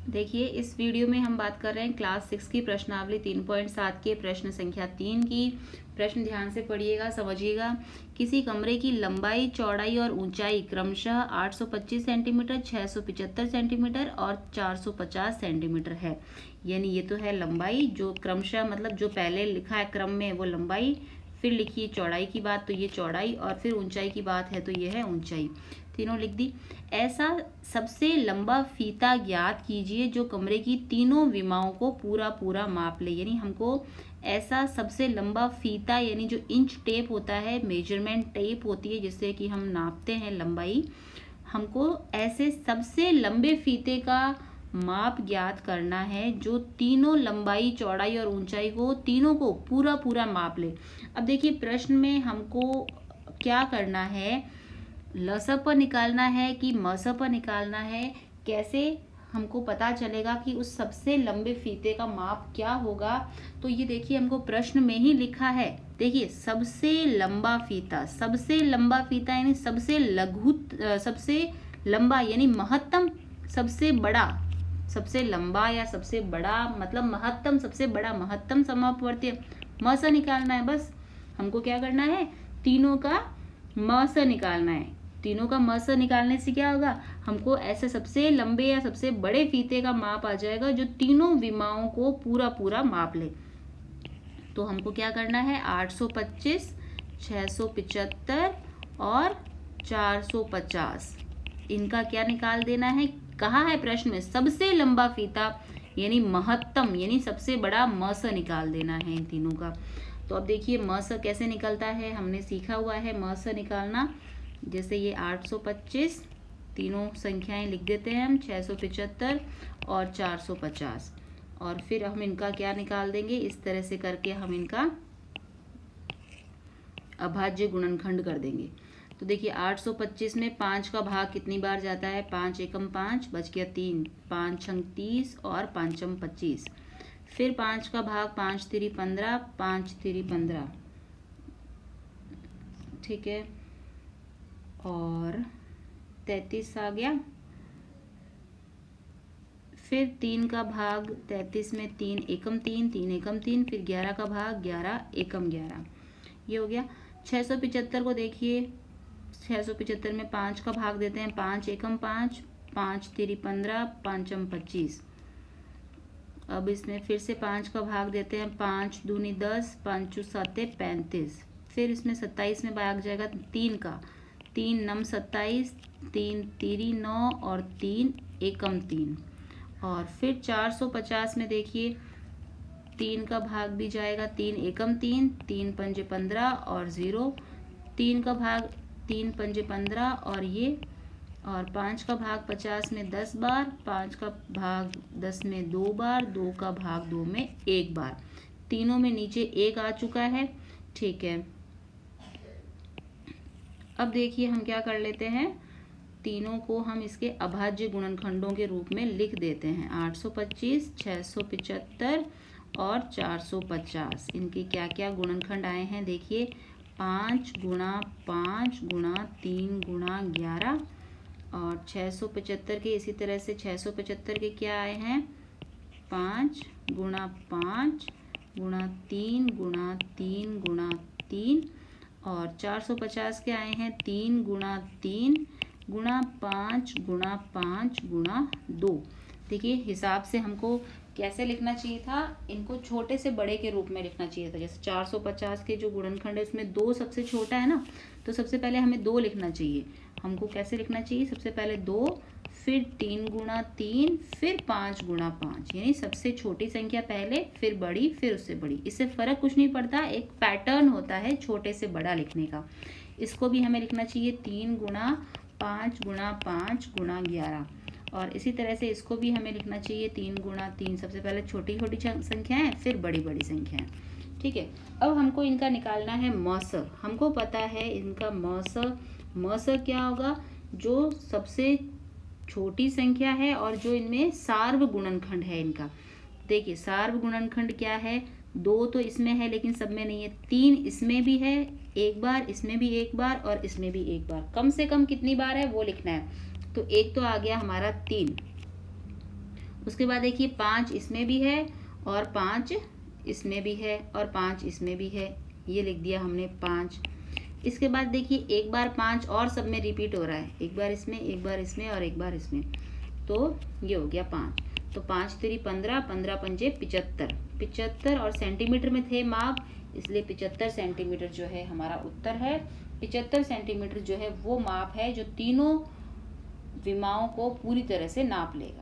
देखिए, इस वीडियो में हम बात कर रहे हैं क्लास 6 की प्रश्नावली 3.7 के प्रश्न संख्या 3 की। प्रश्न ध्यान से पढ़िएगा, समझिएगा। किसी कमरे की लंबाई, चौड़ाई और ऊंचाई क्रमशः 825 सेंटीमीटर, 675 सेंटीमीटर और 450 सेंटीमीटर है। यानी ये तो है लंबाई, जो क्रमशः मतलब जो पहले लिखा है क्रम में वो लंबाई, फिर लिखिए चौड़ाई की बात तो ये चौड़ाई, और फिर ऊंचाई की बात है तो ये है ऊंचाई। तीनों लिख दी। ऐसा सबसे लंबा फीता ज्ञात कीजिए जो कमरे की तीनों विमाओं को पूरा पूरा माप ले। यानी हमको ऐसा सबसे लंबा फीता, यानी जो इंच टेप होता है, मेजरमेंट टेप होती है जिससे कि हम नापते हैं लंबाई, हमको ऐसे सबसे लंबे फीते का माप ज्ञात करना है जो तीनों लंबाई, चौड़ाई और ऊंचाई को तीनों को पूरा पूरा माप ले। अब देखिए, प्रश्न में हमको क्या करना है, लस पर निकालना है कि मस पर निकालना है। कैसे हमको पता चलेगा कि उस सबसे लंबे फीते का माप क्या होगा? तो ये देखिए, हमको प्रश्न में ही लिखा है। देखिए, सबसे लंबा फीता, सबसे लंबा फीता यानी सबसे लघु, सबसे लंबा यानी महत्तम, सबसे बड़ा, सबसे लंबा या सबसे बड़ा मतलब महत्तम, सबसे बड़ा, महत्तम समापवर्ती म से निकालना है। बस हमको क्या करना है, तीनों का म से निकालना है। तीनों का म से निकालने से क्या होगा, हमको ऐसे सबसे लंबे या सबसे बड़े फीते का माप आ जाएगा जो तीनों विमाओं को पूरा पूरा माप ले। तो हमको क्या करना है, 825, 675 और 450, इनका क्या निकाल देना है। कहा है प्रश्न में सबसे लंबा फीता यानी महत्तम यानी सबसे बड़ा म से निकाल देना है इन तीनों का। तो अब देखिए, म से कैसे निकलता है, हमने सीखा हुआ है म से निकालना। जैसे ये 825, तीनों संख्याएं लिख देते हैं हम, 675 और 450, और फिर हम इनका क्या निकाल देंगे, इस तरह से करके हम इनका अभाज्य गुणनखंड कर देंगे। तो देखिए, 825 में 5 का भाग कितनी बार जाता है, 5 एकम 5, बच गया 3, 5 छंग 30 और 5 25। फिर 5 का भाग 5 तिरी 15, 5 तिरी 15, ठीक है, और 33 आ गया। फिर 3 का भाग 33 में 3 एकम 3, 3 एकम 3, फिर 11 का भाग 11 एकम 11, ये हो गया। 675 को देखिए, 675 में 5 का भाग देते हैं, 5 एकम 5, 5 तिरी 15, 5 25। अब इसमें फिर से 5 का भाग देते हैं, 5 दूनी 10, 5 7 35। फिर इसमें 27 में भाग जाएगा 3 का, 3 नम 27, 3 तिरी 9 और 3 एकम 3। और फिर 450 में देखिए, 3 का भाग भी जाएगा, 3 एकम 3, 3 पंजे 15 और 0, 3 का भाग 3 पंजे 15 और ये, और 5 का भाग 50 में 10 बार, 5 का भाग 10 में 2 बार, 2 का भाग 2 में 1 बार। तीनों में नीचे 1 आ चुका है, ठीक है। अब देखिए, हम क्या कर लेते हैं, तीनों को हम इसके अभाज्य गुणनखंडों के रूप में लिख देते हैं। 825, 675 और 450, इनके क्या क्या गुणनखंड आए हैं देखिए, 5 गुणा 5 गुणा 3 गुणा 11, और 675 के इसी तरह से 675 के क्या आए हैं, 5 गुणा 5 गुणा 3 गुणा 3 गुणा 3, और 450 के आए हैं 3 गुणा 3 गुणा 5 गुणा 5 गुणा 2। देखिए, हिसाब से हमको कैसे लिखना चाहिए था, इनको छोटे से बड़े के रूप में लिखना चाहिए था। जैसे 450 के जो गुणनखंड है उसमें 2 सबसे छोटा है ना, तो सबसे पहले हमें 2 लिखना चाहिए। हमको कैसे लिखना चाहिए, सबसे पहले 2, फिर 3 गुणा 3, फिर 5 गुणा 5, यानी सबसे छोटी संख्या पहले, फिर बड़ी, फिर उससे बड़ी। इससे फर्क कुछ नहीं पड़ता, एक पैटर्न होता है छोटे से बड़ा लिखने का। इसको भी हमें लिखना चाहिए 3 गुणा 5 गुणा 5 गुणा 11, और इसी तरह से इसको भी हमें लिखना चाहिए 3 गुणा 3, सबसे पहले छोटी छोटी संख्याएं, फिर बड़ी बड़ी संख्याएं, ठीक है। अब हमको इनका निकालना है मौस। हमको पता है इनका मौस, मौस क्या होगा, जो सबसे छोटी संख्या है और जो इनमें सार्व गुणनखंड है इनका। देखिए, सार्व गुणनखंड क्या है, 2 तो इसमें है लेकिन सब में नहीं है, 3 इसमें भी है 1 बार, इसमें भी 1 बार और इसमें भी 1 बार। कम से कम कितनी बार है वो लिखना है। तो एक तो आ गया हमारा 3, उसके बाद देखिए 5 इसमें भी है और 5 इसमें भी है और 5 इसमें भी है, ये लिख दिया हमने 5। इसके बाद देखिए एक बार 5 और सब में रिपीट हो रहा है, एक बार इसमें, एक बार इसमें और एक बार इसमें, तो ये हो गया 5। तो 5 तिरी 15, 15 पंजे 75, 75 और सेंटीमीटर में थे माप, इसलिए 75 सेंटीमीटर जो है हमारा उत्तर है। 75 सेंटीमीटर जो है वो माप है जो तीनों विमाओं को पूरी तरह से नाप लेगा।